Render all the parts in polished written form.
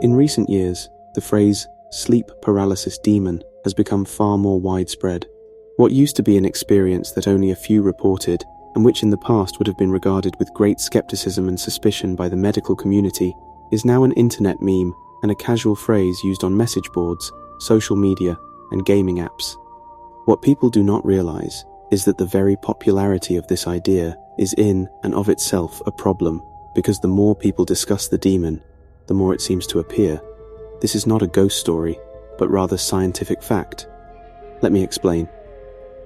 In recent years, the phrase sleep paralysis demon has become far more widespread. What used to be an experience that only a few reported, and which in the past would have been regarded with great skepticism and suspicion by the medical community, is now an internet meme and a casual phrase used on message boards, social media, and gaming apps. What people do not realize is that the very popularity of this idea is in and of itself a problem, because the more people discuss the demon, the more it seems to appear. This is not a ghost story, but rather scientific fact. Let me explain.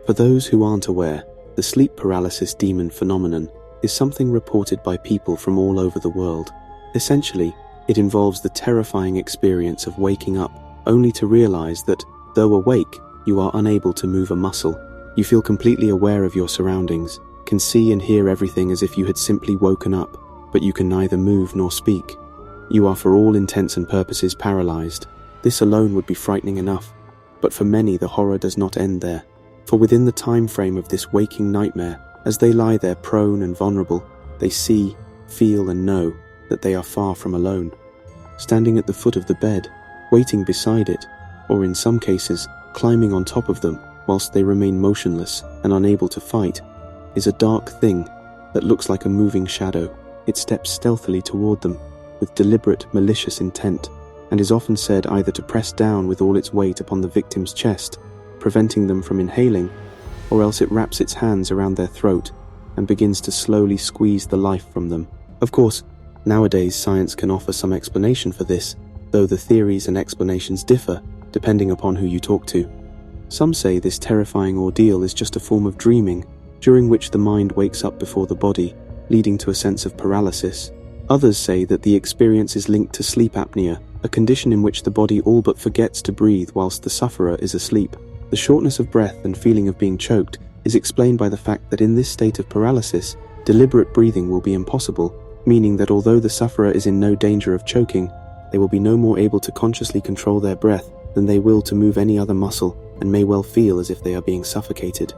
For those who aren't aware, the sleep paralysis demon phenomenon is something reported by people from all over the world. Essentially, it involves the terrifying experience of waking up only to realize that, though awake, you are unable to move a muscle. You feel completely aware of your surroundings, can see and hear everything as if you had simply woken up, but you can neither move nor speak. You are for all intents and purposes paralyzed. This alone would be frightening enough, but for many the horror does not end there. For within the time frame of this waking nightmare, as they lie there prone and vulnerable, they see, feel and know that they are far from alone. Standing at the foot of the bed, waiting beside it, or in some cases, climbing on top of them whilst they remain motionless and unable to fight, is a dark thing that looks like a moving shadow. It steps stealthily toward them with deliberate, malicious intent, and is often said either to press down with all its weight upon the victim's chest, preventing them from inhaling, or else it wraps its hands around their throat and begins to slowly squeeze the life from them. Of course, nowadays science can offer some explanation for this, though the theories and explanations differ depending upon who you talk to. Some say this terrifying ordeal is just a form of dreaming, during which the mind wakes up before the body, leading to a sense of paralysis. Others say that the experience is linked to sleep apnea, a condition in which the body all but forgets to breathe whilst the sufferer is asleep. The shortness of breath and feeling of being choked is explained by the fact that in this state of paralysis, deliberate breathing will be impossible, meaning that although the sufferer is in no danger of choking, they will be no more able to consciously control their breath than they will to move any other muscle, and may well feel as if they are being suffocated.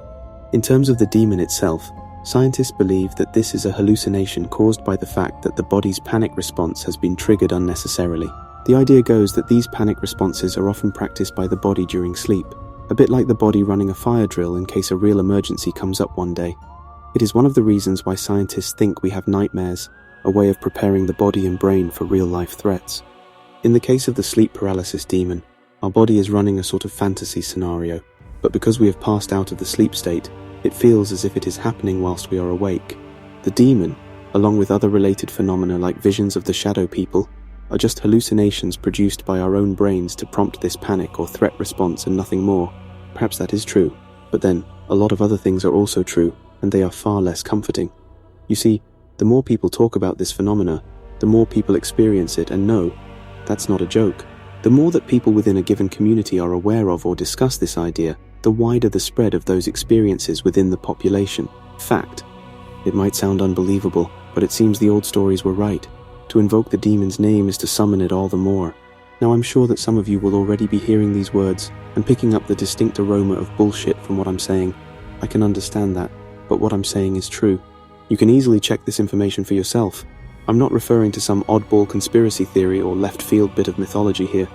In terms of the demon itself, scientists believe that this is a hallucination caused by the fact that the body's panic response has been triggered unnecessarily. The idea goes that these panic responses are often practiced by the body during sleep, a bit like the body running a fire drill in case a real emergency comes up one day. It is one of the reasons why scientists think we have nightmares, a way of preparing the body and brain for real-life threats. In the case of the sleep paralysis demon, our body is running a sort of fantasy scenario, but because we have passed out of the sleep state, it feels as if it is happening whilst we are awake. The demon, along with other related phenomena like visions of the shadow people, are just hallucinations produced by our own brains to prompt this panic or threat response and nothing more. Perhaps that is true, but then a lot of other things are also true, and they are far less comforting. You see, the more people talk about this phenomena, the more people experience it and know that's not a joke. The more that people within a given community are aware of or discuss this idea, the wider the spread of those experiences within the population. Fact. It might sound unbelievable, but it seems the old stories were right. To invoke the demon's name is to summon it all the more. Now I'm sure that some of you will already be hearing these words and picking up the distinct aroma of bullshit from what I'm saying. I can understand that, but what I'm saying is true. You can easily check this information for yourself. I'm not referring to some oddball conspiracy theory or left-field bit of mythology here.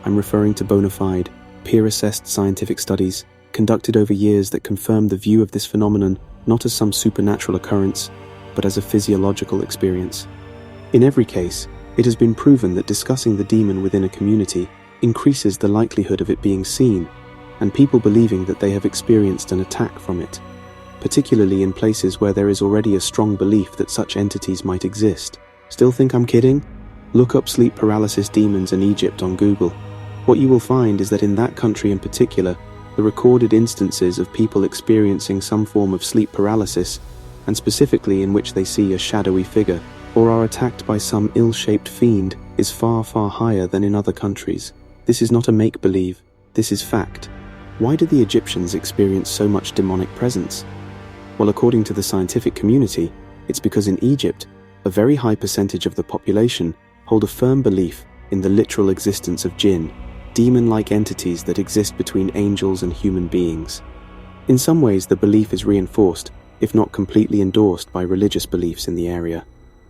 I'm referring to bona fide, peer-assessed scientific studies conducted over years that confirm the view of this phenomenon not as some supernatural occurrence, but as a physiological experience. In every case, it has been proven that discussing the demon within a community increases the likelihood of it being seen, and people believing that they have experienced an attack from it, particularly in places where there is already a strong belief that such entities might exist. Still think I'm kidding? Look up sleep paralysis demons in Egypt on Google. What you will find is that in that country in particular, the recorded instances of people experiencing some form of sleep paralysis, and specifically in which they see a shadowy figure, or are attacked by some ill-shaped fiend, is far, far higher than in other countries. This is not a make-believe, this is fact. Why did the Egyptians experience so much demonic presence? Well, according to the scientific community, it's because in Egypt, a very high percentage of the population hold a firm belief in the literal existence of jinn, demon-like entities that exist between angels and human beings. In some ways, the belief is reinforced, if not completely endorsed by religious beliefs in the area.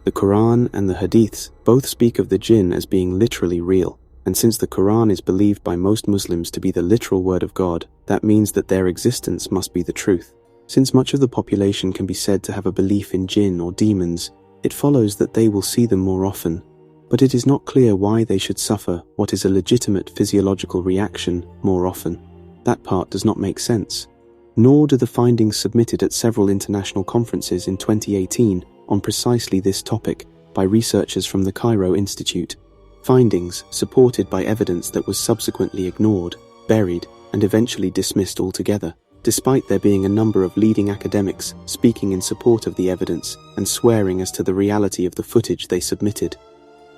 The Quran and the Hadiths both speak of the jinn as being literally real, and since the Quran is believed by most Muslims to be the literal word of God, that means that their existence must be the truth. Since much of the population can be said to have a belief in jinn or demons, it follows that they will see them more often. But it is not clear why they should suffer what is a legitimate physiological reaction more often. That part does not make sense. Nor do the findings submitted at several international conferences in 2018 on precisely this topic by researchers from the Cairo Institute. Findings supported by evidence that was subsequently ignored, buried, and eventually dismissed altogether, despite there being a number of leading academics speaking in support of the evidence and swearing as to the reality of the footage they submitted.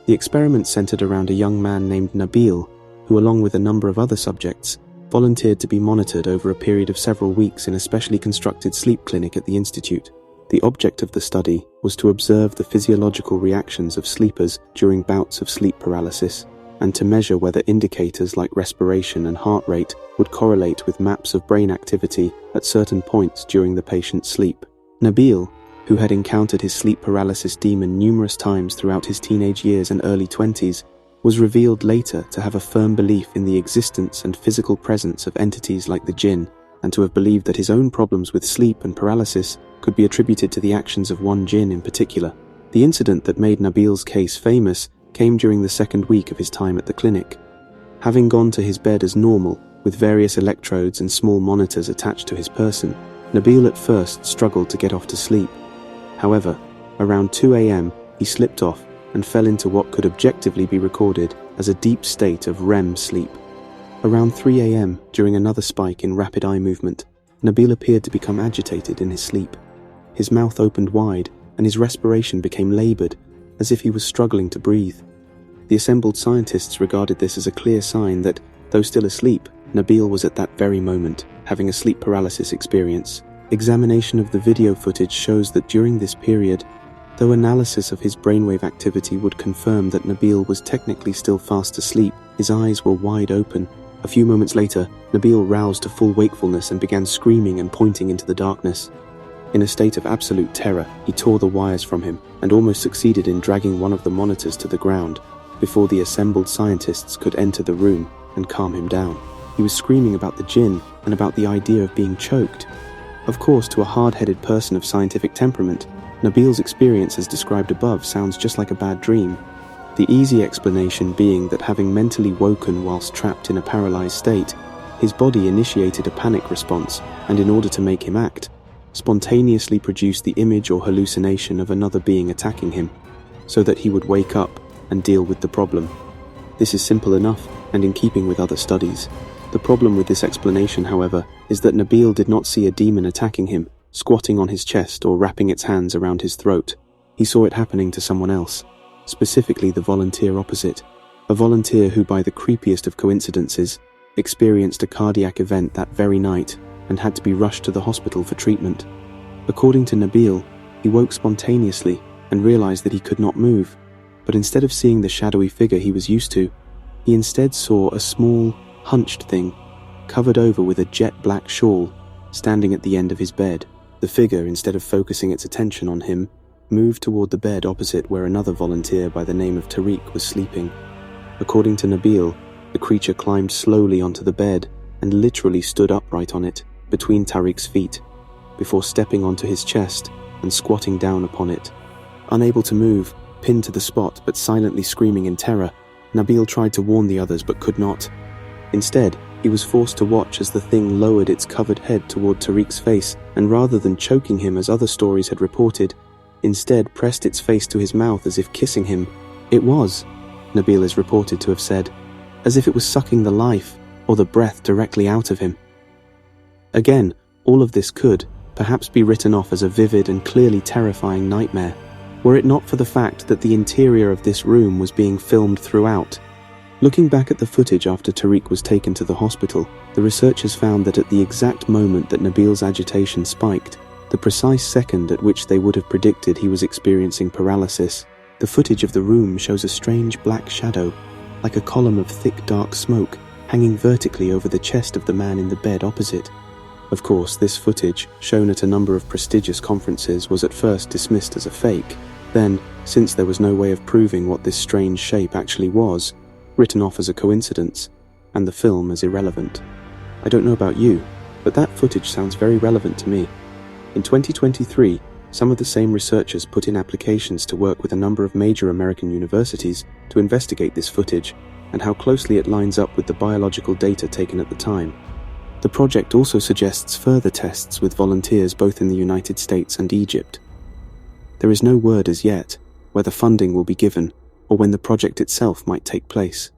The experiment centered around a young man named Nabil, who along with a number of other subjects, volunteered to be monitored over a period of several weeks in a specially constructed sleep clinic at the institute. The object of the study was to observe the physiological reactions of sleepers during bouts of sleep paralysis, and to measure whether indicators like respiration and heart rate would correlate with maps of brain activity at certain points during the patient's sleep. Nabil, who had encountered his sleep paralysis demon numerous times throughout his teenage years and early 20s, was revealed later to have a firm belief in the existence and physical presence of entities like the jinn, and to have believed that his own problems with sleep and paralysis could be attributed to the actions of one jinn in particular. The incident that made Nabil's case famous came during the second week of his time at the clinic. Having gone to his bed as normal, with various electrodes and small monitors attached to his person, Nabil at first struggled to get off to sleep. However, around 2 a.m. he slipped off and fell into what could objectively be recorded as a deep state of REM sleep. Around 3 a.m., during another spike in rapid eye movement, Nabil appeared to become agitated in his sleep. His mouth opened wide and his respiration became labored, as if he was struggling to breathe. The assembled scientists regarded this as a clear sign that, though still asleep, Nabil was at that very moment having a sleep paralysis experience. Examination of the video footage shows that during this period, though analysis of his brainwave activity would confirm that Nabil was technically still fast asleep, his eyes were wide open. A few moments later, Nabil roused to full wakefulness and began screaming and pointing into the darkness. In a state of absolute terror, he tore the wires from him and almost succeeded in dragging one of the monitors to the ground before the assembled scientists could enter the room and calm him down. He was screaming about the jinn and about the idea of being choked. Of course, to a hard-headed person of scientific temperament, Nabil's experience as described above sounds just like a bad dream. The easy explanation being that having mentally woken whilst trapped in a paralyzed state, his body initiated a panic response and in order to make him act, spontaneously produced the image or hallucination of another being attacking him, so that he would wake up and deal with the problem. This is simple enough and in keeping with other studies. The problem with this explanation, however, is that Nabil did not see a demon attacking him, squatting on his chest or wrapping its hands around his throat. He saw it happening to someone else, specifically the volunteer opposite, a volunteer who, by the creepiest of coincidences, experienced a cardiac event that very night and had to be rushed to the hospital for treatment. According to Nabil, he woke spontaneously and realized that he could not move, but instead of seeing the shadowy figure he was used to, he instead saw a small, hunched thing, covered over with a jet-black shawl, standing at the end of his bed. The figure, instead of focusing its attention on him, moved toward the bed opposite where another volunteer by the name of Tariq was sleeping. According to Nabil, the creature climbed slowly onto the bed and literally stood upright on it, between Tariq's feet, before stepping onto his chest and squatting down upon it. Unable to move, pinned to the spot but silently screaming in terror, Nabil tried to warn the others but could not. Instead, he was forced to watch as the thing lowered its covered head toward Tariq's face and rather than choking him as other stories had reported, instead pressed its face to his mouth as if kissing him. It was, Nabil is reported to have said, as if it was sucking the life or the breath directly out of him. Again, all of this could, perhaps be written off as a vivid and clearly terrifying nightmare, were it not for the fact that the interior of this room was being filmed throughout. Looking back at the footage after Tariq was taken to the hospital, the researchers found that at the exact moment that Nabil's agitation spiked, the precise second at which they would have predicted he was experiencing paralysis, the footage of the room shows a strange black shadow, like a column of thick dark smoke, hanging vertically over the chest of the man in the bed opposite. Of course, this footage, shown at a number of prestigious conferences, was at first dismissed as a fake. Then, Since there was no way of proving what this strange shape actually was, written off as a coincidence, and the film as irrelevant. I don't know about you, but that footage sounds very relevant to me. In 2023, some of the same researchers put in applications to work with a number of major American universities to investigate this footage and how closely it lines up with the biological data taken at the time. The project also suggests further tests with volunteers both in the United States and Egypt. There is no word as yet whether funding will be given or when the project itself might take place.